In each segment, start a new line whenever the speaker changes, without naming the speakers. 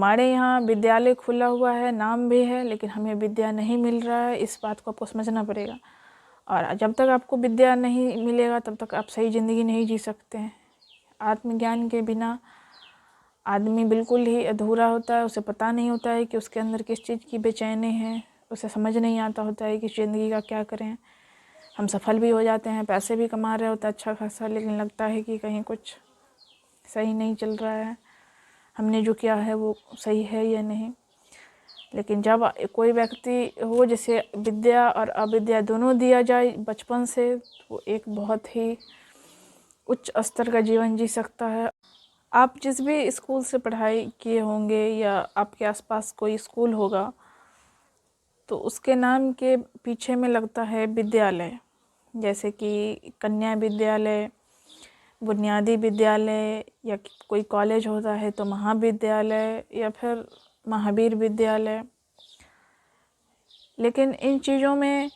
हमारे यहाँ विद्यालय खुला हुआ है, नाम भी है, लेकिन हमें विद्या नहीं मिल रहा है। इस बात को आपको समझना पड़ेगा। और जब तक आपको विद्या नहीं मिलेगा तब तक आप सही ज़िंदगी नहीं जी सकते हैं। आत्मज्ञान के बिना आदमी बिल्कुल ही अधूरा होता है। उसे पता नहीं होता है कि उसके अंदर किस चीज़ की बेचैनी है। उसे समझ नहीं आता होता है कि ज़िंदगी का क्या करें। हम सफल भी हो जाते हैं, पैसे भी कमा रहे होते हैं अच्छा खासा, लेकिन लगता है कि कहीं कुछ सही नहीं चल रहा है, हमने जो किया है वो सही है या नहीं। लेकिन जब कोई व्यक्ति हो जिसे विद्या और अविद्या दोनों दिया जाए बचपन से, तो एक बहुत ही उच्च स्तर का जीवन जी सकता है। आप जिस भी स्कूल से पढ़ाई किए होंगे या आपके आसपास कोई स्कूल होगा, तो उसके नाम के पीछे में लगता है विद्यालय। जैसे कि कन्या विद्यालय, बुनियादी विद्यालय, या कोई कॉलेज होता है तो महाविद्यालय या फिर महावीर विद्यालय। लेकिन इन चीज़ों में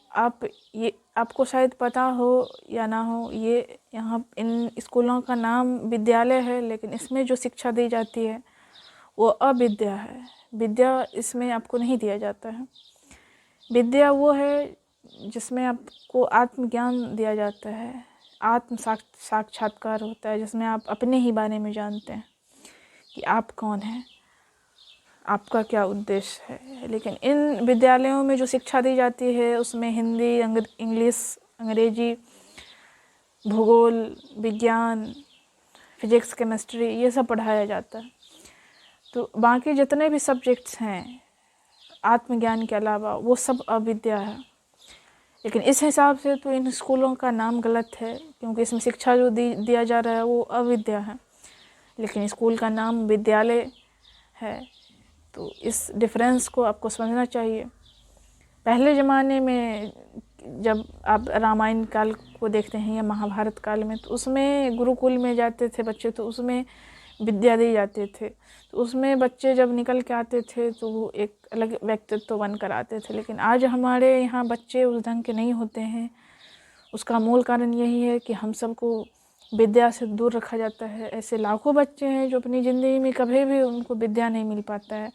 आपको शायद पता हो या ना हो, ये यहाँ इन स्कूलों का नाम विद्यालय है, लेकिन इसमें जो शिक्षा दी जाती है वो अविद्या है। विद्या इसमें आपको नहीं दिया जाता है। विद्या वो है जिसमें आपको आत्मज्ञान दिया जाता है, आत्म साक्षात्कार होता है, जिसमें आप अपने ही बारे में जानते हैं कि आप कौन हैं, आपका क्या उद्देश्य है। लेकिन इन विद्यालयों में जो शिक्षा दी जाती है उसमें हिंदी, इंग्लिश, अंग्रेजी, भूगोल, विज्ञान, फिजिक्स, केमिस्ट्री, ये सब पढ़ाया जाता है। तो बाकी जितने भी सब्जेक्ट्स हैं आत्मज्ञान के अलावा वो सब अविद्या है। लेकिन इस हिसाब से तो इन स्कूलों का नाम गलत है, क्योंकि इसमें शिक्षा जो दिया जा रहा है वो अविद्या है, लेकिन स्कूल का नाम विद्यालय है। तो इस डिफरेंस को आपको समझना चाहिए। पहले ज़माने में जब आप रामायण काल को देखते हैं या महाभारत काल में, तो उसमें गुरुकुल में जाते थे बच्चे, तो उसमें विद्या दी जाते थे। तो उसमें बच्चे जब निकल के आते थे तो वो एक अलग व्यक्तित्व बनकर आते थे। लेकिन आज हमारे यहाँ बच्चे उस ढंग के नहीं होते हैं। उसका मूल कारण यही है कि हम सबको विद्या से दूर रखा जाता है। ऐसे लाखों बच्चे हैं जो अपनी ज़िंदगी में कभी भी उनको विद्या नहीं मिल पाता है,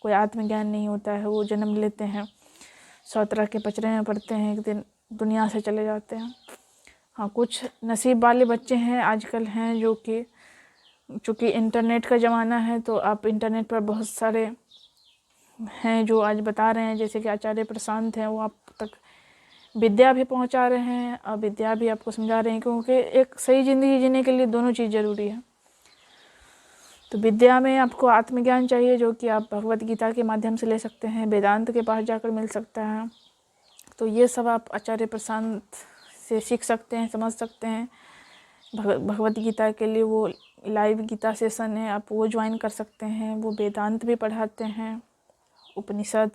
कोई आत्मज्ञान नहीं होता है। वो जन्म लेते हैं, 100 तरह के पचड़े में पड़ते हैं, एक दिन दुनिया से चले जाते हैं। हाँ, कुछ नसीब वाले बच्चे हैं आजकल हैं जो कि चूँकि इंटरनेट का ज़माना है, तो आप इंटरनेट पर बहुत सारे हैं जो आज बता रहे हैं, जैसे कि आचार्य प्रशांत हैं, वो आप तक विद्या भी पहुंचा रहे हैं और विद्या भी आपको समझा रहे हैं, क्योंकि एक सही ज़िंदगी जीने के लिए दोनों चीज़ ज़रूरी है। तो विद्या में आपको आत्मज्ञान चाहिए, जो कि आप भगवत गीता के माध्यम से ले सकते हैं, वेदांत के पास जाकर मिल सकता है। तो ये सब आप आचार्य प्रशांत से सीख सकते हैं, समझ सकते हैं। भगवत गीता के लिए वो लाइव गीता सेशन है, आप वो ज्वाइन कर सकते हैं। वो वेदांत भी पढ़ाते हैं, उपनिषद,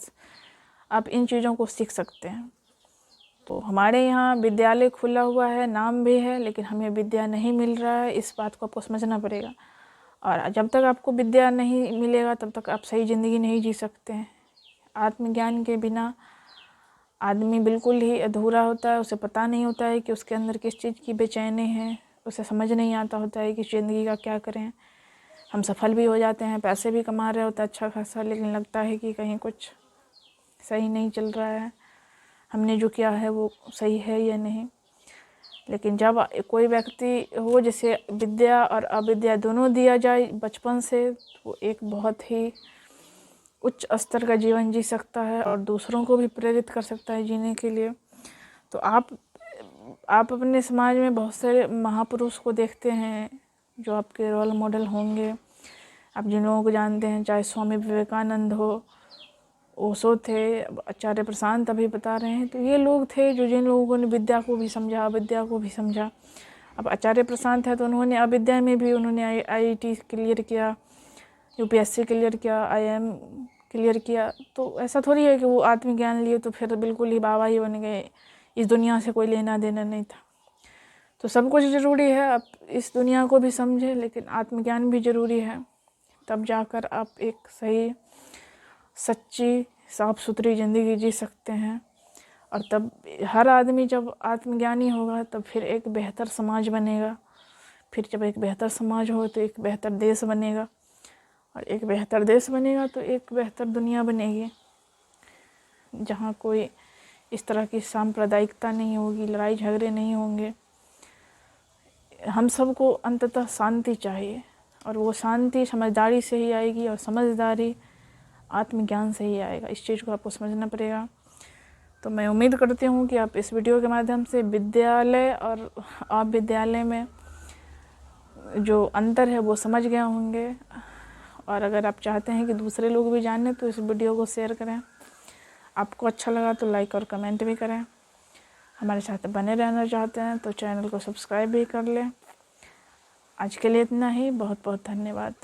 आप इन चीज़ों को सीख सकते हैं। तो हमारे यहाँ विद्यालय खुला हुआ है, नाम भी है, लेकिन हमें विद्या नहीं मिल रहा है। इस बात को आपको समझना पड़ेगा। और जब तक आपको विद्या नहीं मिलेगा तब तक आप सही ज़िंदगी नहीं जी सकते हैं। आत्मज्ञान के बिना आदमी बिल्कुल ही अधूरा होता है। उसे पता नहीं होता है कि उसके अंदर किस चीज़ की बेचैनी है। उसे समझ नहीं आता होता है कि ज़िंदगी का क्या करें। हम सफल भी हो जाते हैं, पैसे भी कमा रहे होते हैं अच्छा खासा, लेकिन लगता है कि कहीं कुछ सही नहीं चल रहा है, हमने जो किया है वो सही है या नहीं। लेकिन जब कोई व्यक्ति हो जिसे विद्या और अविद्या दोनों दिया जाए बचपन से, तो एक बहुत ही उच्च स्तर का जीवन जी सकता है और दूसरों को भी प्रेरित कर सकता है जीने के लिए। तो आप अपने समाज में बहुत सारे महापुरुष को देखते हैं जो आपके रोल मॉडल होंगे। आप जिन लोगों को जानते हैं, चाहे स्वामी विवेकानंद हो, ओशो थे, आचार्य प्रशांत अभी बता रहे हैं, तो ये लोग थे जो जिन लोगों ने विद्या को भी समझा, अविद्या को भी समझा। अब आचार्य प्रशांत है तो उन्होंने अविद्या में भी उन्होंने IIT क्लियर किया, UPSC क्लियर किया, IIM क्लियर किया। तो ऐसा थोड़ी है कि वो आत्मज्ञान लिए तो फिर बिल्कुल ही बाबा ही बन गए, इस दुनिया से कोई लेना देना नहीं था। तो सब कुछ ज़रूरी है, आप इस दुनिया को भी समझें, लेकिन आत्मज्ञान भी ज़रूरी है। तब जाकर आप एक सही, सच्ची, साफ सुथरी ज़िंदगी जी सकते हैं। और तब हर आदमी जब आत्मज्ञानी होगा तब फिर एक बेहतर समाज बनेगा। फिर जब एक बेहतर समाज हो तो एक बेहतर देश बनेगा। और एक बेहतर देश बनेगा तो एक बेहतर दुनिया बनेगी, जहाँ कोई इस तरह की सांप्रदायिकता नहीं होगी, लड़ाई झगड़े नहीं होंगे। हम सबको अंततः शांति चाहिए, और वो शांति समझदारी से ही आएगी, और समझदारी आत्मज्ञान से ही आएगा। इस चीज़ को आपको समझना पड़ेगा। तो मैं उम्मीद करती हूँ कि आप इस वीडियो के माध्यम से विद्यालय और आप विद्यालय में जो अंतर है वो समझ गए होंगे। और अगर आप चाहते हैं कि दूसरे लोग भी जानें तो इस वीडियो को शेयर करें। आपको अच्छा लगा तो लाइक और कमेंट भी करें। हमारे साथ बने रहना चाहते हैं तो चैनल को सब्सक्राइब भी कर लें। आज के लिए इतना ही। बहुत बहुत धन्यवाद।